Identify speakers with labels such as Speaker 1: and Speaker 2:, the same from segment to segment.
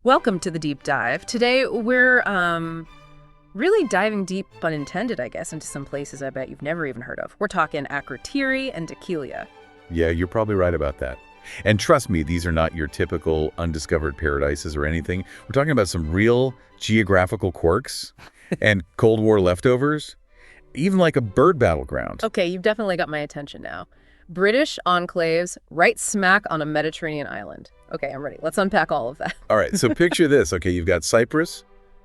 Speaker 1: Welcome to the deep dive. Today we're really diving deep, pun intended, I guess, into some places I bet you've never even heard of. We're talking Akrotiri and Dhekelia.
Speaker 2: Yeah, you're probably right about that. And trust me, these are not your typical undiscovered paradises or anything. We're talking about some real geographical quirks and Cold War leftovers, even like a bird battleground.
Speaker 1: Okay, you've definitely got my attention now. British enclaves right smack on a Mediterranean island. Okay, I'm ready. Let's unpack all of that.
Speaker 2: All right, so picture this. Okay, you've got Cyprus,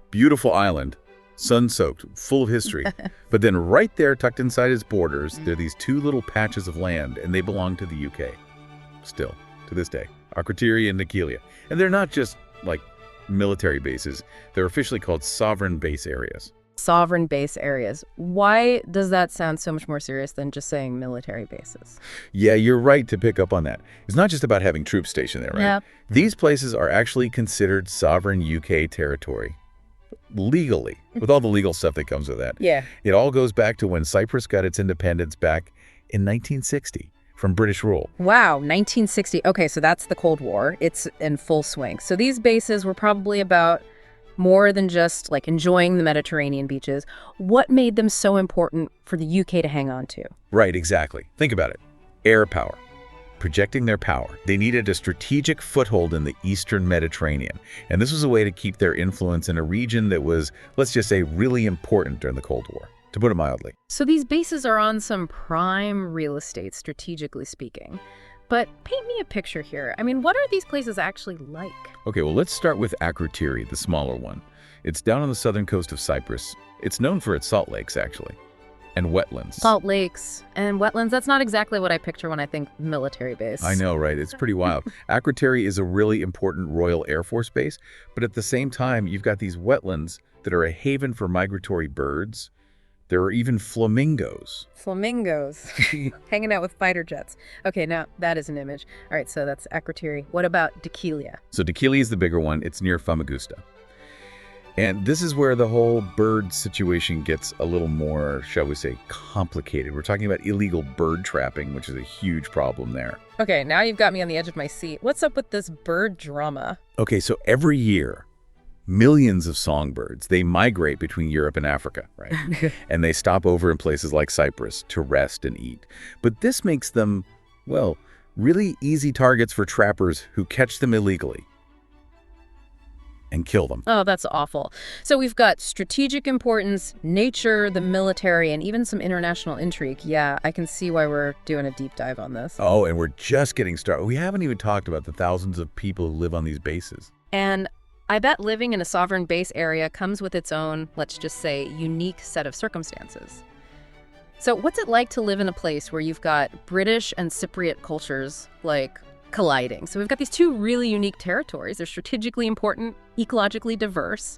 Speaker 2: beautiful island, sun-soaked, full of history. But then right there, tucked inside its borders, there are these two little patches of land, and they belong to the UK. Still, to this day. Akrotiri and Dhekelia. And they're not just, like, military bases. They're officially called sovereign base areas.
Speaker 1: Sovereign base areas. Why does that sound so much more serious than just saying military bases?
Speaker 2: Yeah, you're right to pick up on that. It's not just about having troops stationed there, right?
Speaker 1: Yeah.
Speaker 2: These places are actually considered sovereign UK territory. Legally, with all the legal stuff that comes with that.
Speaker 1: Yeah.
Speaker 2: It all goes back to when Cyprus got its independence back in 1960 from British rule.
Speaker 1: Wow, 1960. Okay, so that's the Cold War. It's in full swing. So these bases were probably about more than just like enjoying the Mediterranean beaches. What made them so important for the UK to hang on to?
Speaker 2: Right, exactly. Think about it. Air power. Projecting their power. They needed a strategic foothold in the Eastern Mediterranean. And this was a way to keep their influence in a region that was, let's just say, really important during the Cold War, to put it mildly.
Speaker 1: So these bases are on some prime real estate, strategically speaking. But paint me a picture here. I mean, what are these places actually like?
Speaker 2: Okay, well, let's start with Akrotiri, the smaller one. It's down on the southern coast of Cyprus. It's known for its salt lakes, actually, and wetlands.
Speaker 1: Salt lakes and wetlands, that's not exactly what I picture when I think military base.
Speaker 2: I know, right? It's pretty wild. Akrotiri is a really important Royal Air Force base, but at the same time, you've got these wetlands that are a haven for migratory birds. There are even flamingos.
Speaker 1: Flamingos. Hanging out with fighter jets. Okay, now that is an image. All right, so that's Akrotiri. What about Dhekelia?
Speaker 2: So Dhekelia is the bigger one. It's near Famagusta. And this is where the whole bird situation gets a little more, shall we say, complicated. We're talking about illegal bird trapping, which is a huge problem there.
Speaker 1: Okay, now you've got me on the edge of my seat. What's up with this bird drama?
Speaker 2: Okay, so every year, millions of songbirds, they migrate between Europe and Africa, right? And they stop over in places like Cyprus to rest and eat. But this makes them, well, really easy targets for trappers who catch them illegally and kill them.
Speaker 1: Oh, that's awful. So we've got strategic importance, nature, the military, and even some international intrigue. Yeah, I can see why we're doing a deep dive on this.
Speaker 2: Oh, and we're just getting started. We haven't even talked about the thousands of people who live on these bases.
Speaker 1: And I bet living in a sovereign base area comes with its own, let's just say, unique set of circumstances. So what's it like to live in a place where you've got British and Cypriot cultures, like, colliding? So we've got these two really unique territories. They're strategically important, ecologically diverse,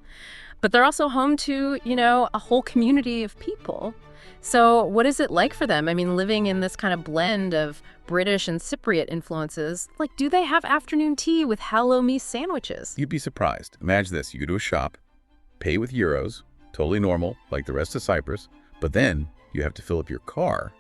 Speaker 1: but they're also home to, a whole community of people. So what is it like for them? I mean, living in this kind of blend of British and Cypriot influences, like, do they have afternoon tea with halloumi sandwiches?
Speaker 2: You'd be surprised. Imagine this. You go to a shop, pay with euros, totally normal, like the rest of Cyprus, but then you have to fill up your car,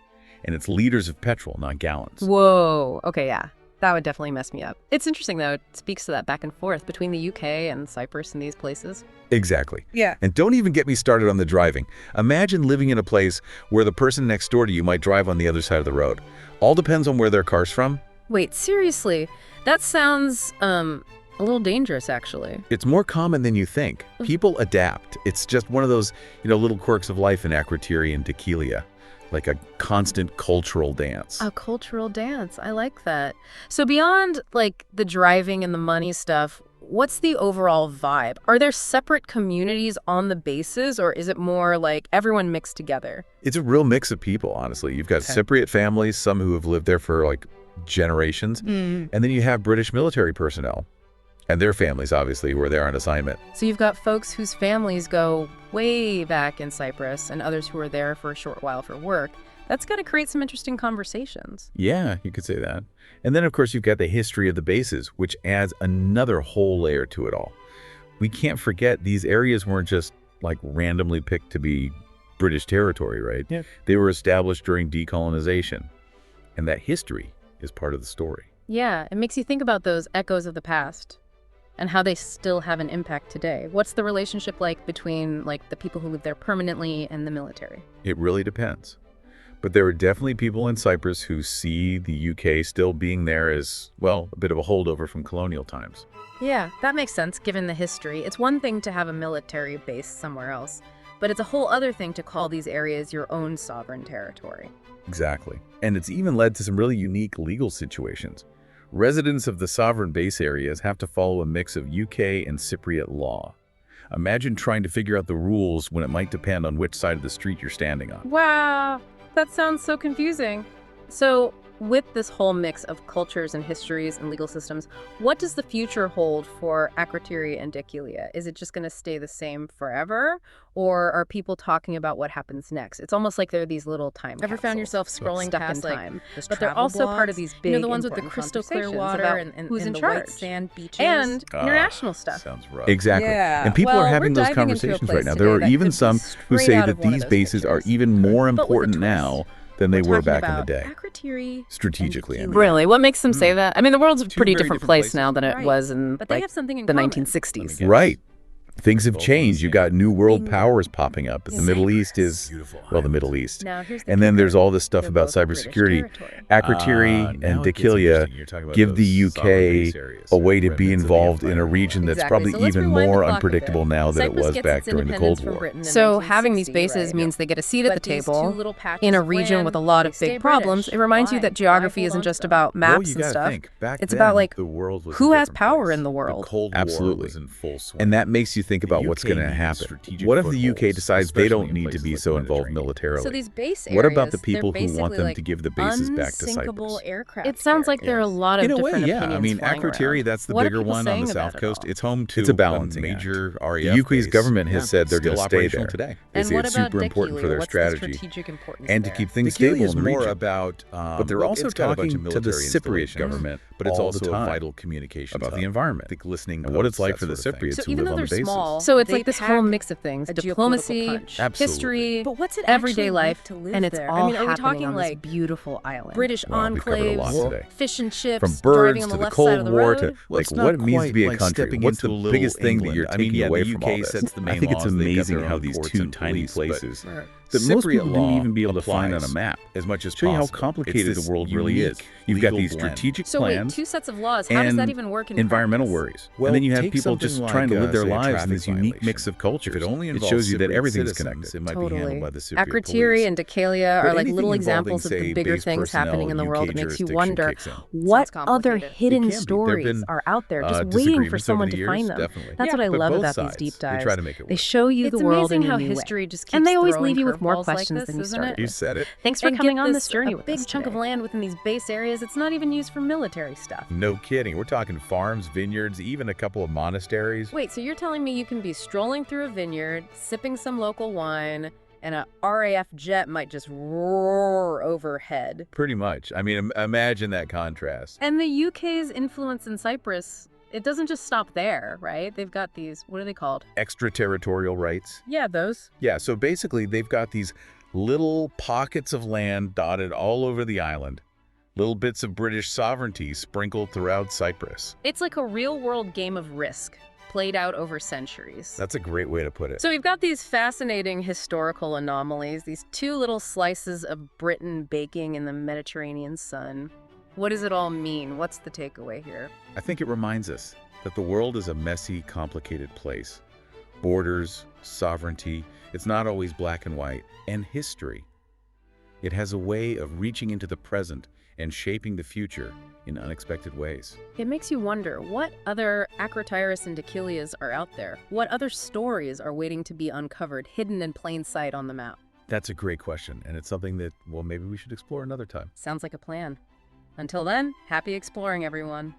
Speaker 2: and it's liters of petrol, not gallons.
Speaker 1: Whoa. Okay, yeah. That would definitely mess me up. It's interesting, though. It speaks to that back and forth between the UK and Cyprus and these places.
Speaker 2: Exactly.
Speaker 1: Yeah.
Speaker 2: And don't even get me started on the driving. Imagine living in a place where the person next door to you might drive on the other side of the road. All depends on where their car's from.
Speaker 1: Wait, seriously? That sounds, a little dangerous, actually.
Speaker 2: It's more common than you think. People adapt. It's just one of those, little quirks of life in Akrotiri and Dhekelia. Like a constant cultural dance.
Speaker 1: A cultural dance. I like that. So beyond, like, the driving and the money stuff, what's the overall vibe? Are there separate communities on the bases, or is it more like everyone mixed together?
Speaker 2: It's a real mix of people, honestly. You've got Cypriot families, some who have lived there for, like, generations. And then you have British military personnel. And their families, obviously, who are there on assignment.
Speaker 1: So you've got folks whose families go way back in Cyprus and others who are there for a short while for work. That's got to create some interesting conversations.
Speaker 2: Yeah, you could say that. And then, of course, you've got the history of the bases, which adds another whole layer to it all. We can't forget these areas weren't just, like, randomly picked to be British territory, right?
Speaker 1: Yeah.
Speaker 2: They were established during decolonization. And that history is part of the story.
Speaker 1: Yeah, it makes you think about those echoes of the past. and how they still have an impact today. What's the relationship like between like the people who live there permanently and the military?
Speaker 2: It really depends. But there are definitely people in Cyprus who see the UK still being there as, well, a bit of a holdover from colonial times.
Speaker 1: Yeah, that makes sense given the history. It's one thing to have a military base somewhere else, but it's a whole other thing to call these areas your own sovereign territory.
Speaker 2: Exactly. And it's even led to some really unique legal situations. Residents of the sovereign base areas have to follow a mix of UK and Cypriot law. Imagine trying to figure out the rules when it might depend on which side of the street you're standing on.
Speaker 1: Wow, that sounds so confusing. So, with this whole mix of cultures and histories and legal systems, what does the future hold for Akrotiri and Dhekelia? Is it just going to stay the same forever? Or are people talking about what happens next? It's almost like there are these little time
Speaker 3: Ever found yourself
Speaker 1: capsules
Speaker 3: scrolling
Speaker 1: stuck
Speaker 3: past
Speaker 1: in
Speaker 3: like
Speaker 1: time.
Speaker 3: those
Speaker 1: But they're
Speaker 3: travel
Speaker 1: also part of
Speaker 3: blogs?
Speaker 1: these
Speaker 3: You know,
Speaker 1: big,
Speaker 3: the ones with the
Speaker 1: important
Speaker 3: crystal clear
Speaker 1: conversations
Speaker 3: water
Speaker 1: about
Speaker 3: and
Speaker 1: who's in
Speaker 3: the
Speaker 1: charge.
Speaker 3: white sand beaches.
Speaker 1: And international stuff.
Speaker 2: Sounds rough.
Speaker 3: Exactly.
Speaker 2: Yeah.
Speaker 3: Yeah.
Speaker 2: And people
Speaker 3: Well,
Speaker 2: are having
Speaker 3: we're
Speaker 2: those
Speaker 3: diving into a
Speaker 2: conversations
Speaker 3: place
Speaker 2: right now.
Speaker 3: today
Speaker 2: There are
Speaker 3: that
Speaker 2: even
Speaker 3: could be
Speaker 2: some who
Speaker 3: straight
Speaker 2: say
Speaker 3: out of
Speaker 2: that
Speaker 3: one of
Speaker 2: these
Speaker 3: those
Speaker 2: bases are
Speaker 3: pictures.
Speaker 2: even more
Speaker 1: But with a
Speaker 2: important
Speaker 1: twist.
Speaker 2: now than they
Speaker 1: We're
Speaker 2: were
Speaker 1: talking
Speaker 2: back in the
Speaker 1: about
Speaker 2: day.
Speaker 1: Akrotiri
Speaker 2: Strategically, I
Speaker 1: and
Speaker 2: mean.
Speaker 1: Dhekelia.
Speaker 3: Really? What makes them say that? I mean, the world's a
Speaker 2: Two
Speaker 3: pretty
Speaker 2: very
Speaker 3: different
Speaker 2: different
Speaker 3: place
Speaker 2: places.
Speaker 3: now than it
Speaker 1: Right.
Speaker 3: was in
Speaker 1: But they
Speaker 3: like
Speaker 1: have something in
Speaker 3: the
Speaker 1: common.
Speaker 3: 1960s.
Speaker 2: Guess. Right. Things have Both on the changed. You same
Speaker 3: Mm.
Speaker 2: got new world
Speaker 1: Bingo.
Speaker 2: powers popping up. The Middle East is,
Speaker 3: Beautiful
Speaker 2: well, the Middle East.
Speaker 1: Now, here's the
Speaker 2: And then
Speaker 1: kicker.
Speaker 2: there's all this stuff
Speaker 1: They're
Speaker 2: about
Speaker 1: both British
Speaker 2: cybersecurity.
Speaker 1: territory.
Speaker 2: Akrotiri and Dhekelia give the UK a way to be involved in a region that's
Speaker 1: Exactly.
Speaker 2: probably
Speaker 1: So let's
Speaker 2: even
Speaker 1: rewind the
Speaker 2: more
Speaker 1: clock a
Speaker 2: unpredictable
Speaker 1: bit.
Speaker 2: now than it
Speaker 1: Cyprus
Speaker 2: was
Speaker 1: gets
Speaker 2: back
Speaker 1: its
Speaker 2: during the
Speaker 1: independence
Speaker 2: Cold
Speaker 1: from
Speaker 2: War.
Speaker 1: Britain in
Speaker 3: So having these
Speaker 1: 1960,
Speaker 3: bases
Speaker 1: right?
Speaker 3: means they get a seat at the
Speaker 1: But these two
Speaker 3: table
Speaker 1: little patches
Speaker 3: in a
Speaker 1: of
Speaker 3: region
Speaker 1: land,
Speaker 3: with a lot
Speaker 1: they
Speaker 3: of
Speaker 1: stay
Speaker 3: big problems.
Speaker 1: British.
Speaker 3: It reminds you
Speaker 1: Why?
Speaker 3: that geography
Speaker 1: Why hold
Speaker 3: isn't
Speaker 1: on to
Speaker 3: just
Speaker 1: them?
Speaker 3: about
Speaker 2: Well,
Speaker 3: maps
Speaker 2: you
Speaker 3: and
Speaker 2: gotta
Speaker 3: stuff.
Speaker 2: think, back
Speaker 3: It's
Speaker 2: then,
Speaker 3: about like
Speaker 2: the world was a
Speaker 3: who has
Speaker 2: different
Speaker 3: power
Speaker 2: place.
Speaker 3: in the world.
Speaker 2: The Cold War
Speaker 3: Absolutely.
Speaker 2: was in full swing. And that makes you think about what's
Speaker 3: UK
Speaker 2: going to
Speaker 3: needed
Speaker 2: happen.
Speaker 3: strategic
Speaker 2: What if the UK
Speaker 3: footholds,
Speaker 2: decides they don't
Speaker 3: especially in
Speaker 2: need to
Speaker 3: places
Speaker 2: be
Speaker 3: like
Speaker 2: so
Speaker 3: the
Speaker 2: involved
Speaker 3: Mediterranean.
Speaker 2: militarily?
Speaker 1: So these base areas,
Speaker 2: What about the
Speaker 1: they're
Speaker 2: people who want
Speaker 1: basically
Speaker 2: them
Speaker 1: like
Speaker 2: to give the bases back to
Speaker 1: unsinkable
Speaker 2: Cyprus?
Speaker 1: aircraft
Speaker 3: It sounds like there are a
Speaker 1: carriers.
Speaker 3: lot of
Speaker 2: In a way,
Speaker 3: different
Speaker 2: yeah.
Speaker 3: opinions
Speaker 2: I mean,
Speaker 3: flying
Speaker 2: Akrotiri,
Speaker 3: around.
Speaker 2: that's the
Speaker 1: What are
Speaker 2: bigger
Speaker 1: people
Speaker 2: one on
Speaker 1: saying
Speaker 2: the
Speaker 1: about
Speaker 2: south
Speaker 1: it
Speaker 2: coast.
Speaker 1: all?
Speaker 2: It's home to
Speaker 3: It's a balancing
Speaker 2: major
Speaker 3: act.
Speaker 2: RAF
Speaker 3: The UK's
Speaker 2: base.
Speaker 3: government has said they're
Speaker 2: Still
Speaker 3: going to stay
Speaker 2: operational
Speaker 3: there.
Speaker 2: today.
Speaker 1: And
Speaker 2: They say
Speaker 1: what
Speaker 2: it's
Speaker 1: about
Speaker 2: super important for
Speaker 1: Dhekelia?
Speaker 2: their
Speaker 1: What's
Speaker 2: strategy
Speaker 1: the strategic importance
Speaker 2: and to
Speaker 1: there?
Speaker 2: keep things
Speaker 3: Dhekelia
Speaker 2: stable
Speaker 3: is
Speaker 2: in the
Speaker 3: more
Speaker 2: region.
Speaker 3: about,
Speaker 2: But they're also talking to the Cypriot government
Speaker 3: but it's
Speaker 2: all
Speaker 3: also
Speaker 2: the
Speaker 3: a
Speaker 2: time
Speaker 3: vital communications
Speaker 2: about
Speaker 3: hub.
Speaker 2: the environment
Speaker 3: Think listening
Speaker 2: and what it's
Speaker 3: posts,
Speaker 2: like
Speaker 3: that
Speaker 2: for the
Speaker 3: sort of thing.
Speaker 2: Cypriots
Speaker 1: So
Speaker 2: who
Speaker 1: even
Speaker 2: live
Speaker 1: though
Speaker 2: on the
Speaker 1: they're
Speaker 2: bases.
Speaker 1: small,
Speaker 3: So it's
Speaker 1: they
Speaker 3: like this whole
Speaker 1: pack
Speaker 3: mix of things:
Speaker 1: a geopolitical
Speaker 3: diplomacy,
Speaker 1: punch.
Speaker 2: Absolutely.
Speaker 3: history,
Speaker 1: But what's it
Speaker 3: everyday
Speaker 1: actually
Speaker 3: life,
Speaker 1: like to live
Speaker 3: and it's
Speaker 1: there?
Speaker 3: all
Speaker 1: I mean, are we
Speaker 3: happening
Speaker 1: talking
Speaker 3: on
Speaker 1: like
Speaker 3: this beautiful island.
Speaker 1: British
Speaker 2: Well, we've covered a lot
Speaker 1: enclaves,
Speaker 2: today.
Speaker 1: fish and chips,
Speaker 2: From
Speaker 1: driving
Speaker 2: birds
Speaker 1: on
Speaker 2: to
Speaker 1: the
Speaker 2: the
Speaker 1: left side of
Speaker 2: Cold
Speaker 1: the
Speaker 2: War
Speaker 1: road?
Speaker 2: to
Speaker 3: Well,
Speaker 2: like
Speaker 3: it's
Speaker 2: what it
Speaker 3: not
Speaker 2: means to be a
Speaker 3: quite like
Speaker 2: country.
Speaker 3: stepping
Speaker 2: What's
Speaker 3: into
Speaker 2: the
Speaker 3: a little
Speaker 2: biggest thing that
Speaker 3: England.
Speaker 2: you're
Speaker 3: I mean,
Speaker 2: taking
Speaker 3: yeah,
Speaker 2: away
Speaker 3: the
Speaker 2: from
Speaker 3: UK
Speaker 2: all this?
Speaker 3: sets the
Speaker 2: I
Speaker 3: main
Speaker 2: think it's
Speaker 3: laws. They've got
Speaker 2: amazing
Speaker 3: their
Speaker 2: how
Speaker 3: own
Speaker 2: these
Speaker 3: courts
Speaker 2: two
Speaker 3: and
Speaker 2: tiny
Speaker 3: police, but
Speaker 2: places that
Speaker 3: Cypriot
Speaker 2: most people
Speaker 3: law
Speaker 2: wouldn't even be able to find on a
Speaker 3: applies
Speaker 2: map
Speaker 3: as much as
Speaker 2: show you how
Speaker 3: possible.
Speaker 2: complicated
Speaker 3: It's
Speaker 2: the world
Speaker 3: this
Speaker 2: really is.
Speaker 3: unique
Speaker 2: You've got
Speaker 3: legal
Speaker 2: these
Speaker 3: blend.
Speaker 2: strategic
Speaker 1: So wait,
Speaker 2: plans
Speaker 1: two sets of laws. How does that
Speaker 2: and
Speaker 1: even work in
Speaker 2: environmental
Speaker 1: practice?
Speaker 2: worries.
Speaker 3: Well,
Speaker 2: And then you have
Speaker 3: take
Speaker 2: people just
Speaker 3: something
Speaker 2: trying to
Speaker 3: like,
Speaker 2: live their
Speaker 3: say, a
Speaker 2: lives in
Speaker 3: traffic
Speaker 2: this unique
Speaker 3: violation.
Speaker 2: mix of cultures.
Speaker 3: If it only
Speaker 2: It
Speaker 3: involves
Speaker 2: shows you that
Speaker 3: Cypriot
Speaker 2: everything's
Speaker 3: citizens,
Speaker 2: connected.
Speaker 3: it might be handled by the Cypriot
Speaker 1: Akrotiri
Speaker 3: police.
Speaker 1: and Dhekelia
Speaker 3: But
Speaker 1: are like
Speaker 3: anything
Speaker 1: little
Speaker 3: involving,
Speaker 1: examples of
Speaker 3: say,
Speaker 1: the bigger
Speaker 3: base
Speaker 1: things happening in the
Speaker 3: personnel,
Speaker 1: world.
Speaker 3: UK
Speaker 1: It makes you
Speaker 3: jurisdiction
Speaker 1: wonder
Speaker 3: kicks in.
Speaker 1: what
Speaker 3: Sounds
Speaker 1: other
Speaker 3: complicated.
Speaker 1: hidden
Speaker 3: It can be. There've
Speaker 1: stories
Speaker 3: been,
Speaker 1: are out there just waiting for
Speaker 3: disagreements over
Speaker 1: someone
Speaker 3: the
Speaker 1: to
Speaker 3: years,
Speaker 1: find them.
Speaker 3: definitely.
Speaker 1: That's
Speaker 2: Yeah,
Speaker 1: what I
Speaker 2: but
Speaker 1: love
Speaker 2: both
Speaker 1: about these
Speaker 2: sides,
Speaker 1: deep
Speaker 2: they
Speaker 1: dives.
Speaker 2: try to make it
Speaker 1: They
Speaker 2: work.
Speaker 1: show you
Speaker 4: It's
Speaker 1: the world in
Speaker 4: amazing
Speaker 1: a
Speaker 4: how
Speaker 1: new
Speaker 4: history
Speaker 1: way.
Speaker 4: just keeps
Speaker 1: And they always
Speaker 4: throwing
Speaker 1: leave you with more
Speaker 4: curveballs
Speaker 1: questions
Speaker 4: like
Speaker 1: than
Speaker 4: this,
Speaker 1: you
Speaker 4: isn't
Speaker 1: started.
Speaker 4: it?
Speaker 2: You said it.
Speaker 1: Thanks for
Speaker 4: And
Speaker 1: coming
Speaker 4: get
Speaker 1: on this
Speaker 4: this,
Speaker 1: journey
Speaker 4: a
Speaker 1: with
Speaker 4: big
Speaker 1: us
Speaker 4: chunk of
Speaker 1: today.
Speaker 4: land within these base areas, it's not even used for military stuff.
Speaker 2: No kidding. We're talking farms, vineyards, even a couple of monasteries.
Speaker 1: Wait, so you're telling me you can be strolling through a vineyard, sipping some local wine, and a RAF jet might just roar overhead?
Speaker 2: Pretty much. I mean, imagine that contrast.
Speaker 1: And the UK's influence in Cyprus, it doesn't just stop there, right? They've got these, what are they called?
Speaker 2: Extraterritorial rights.
Speaker 1: Yeah, those.
Speaker 2: Yeah, so basically they've got these little pockets of land dotted all over the island. Little bits of British sovereignty sprinkled throughout Cyprus.
Speaker 1: It's like a real-world game of Risk, played out over centuries.
Speaker 2: That's a great way to put it.
Speaker 1: So we've got these fascinating historical anomalies, these two little slices of Britain baking in the Mediterranean sun. What does it all mean? What's the takeaway here?
Speaker 2: I think it reminds us that the world is a messy, complicated place. Borders, sovereignty, it's not always black and white, and history. It has a way of reaching into the present and shaping the future in unexpected ways.
Speaker 1: It makes you wonder, what other Akrotiri and Dhekelias are out there? What other stories are waiting to be uncovered, hidden in plain sight on the map?
Speaker 2: That's a great question, and it's something that, well, maybe we should explore another time.
Speaker 1: Sounds like a plan. Until then, happy exploring, everyone.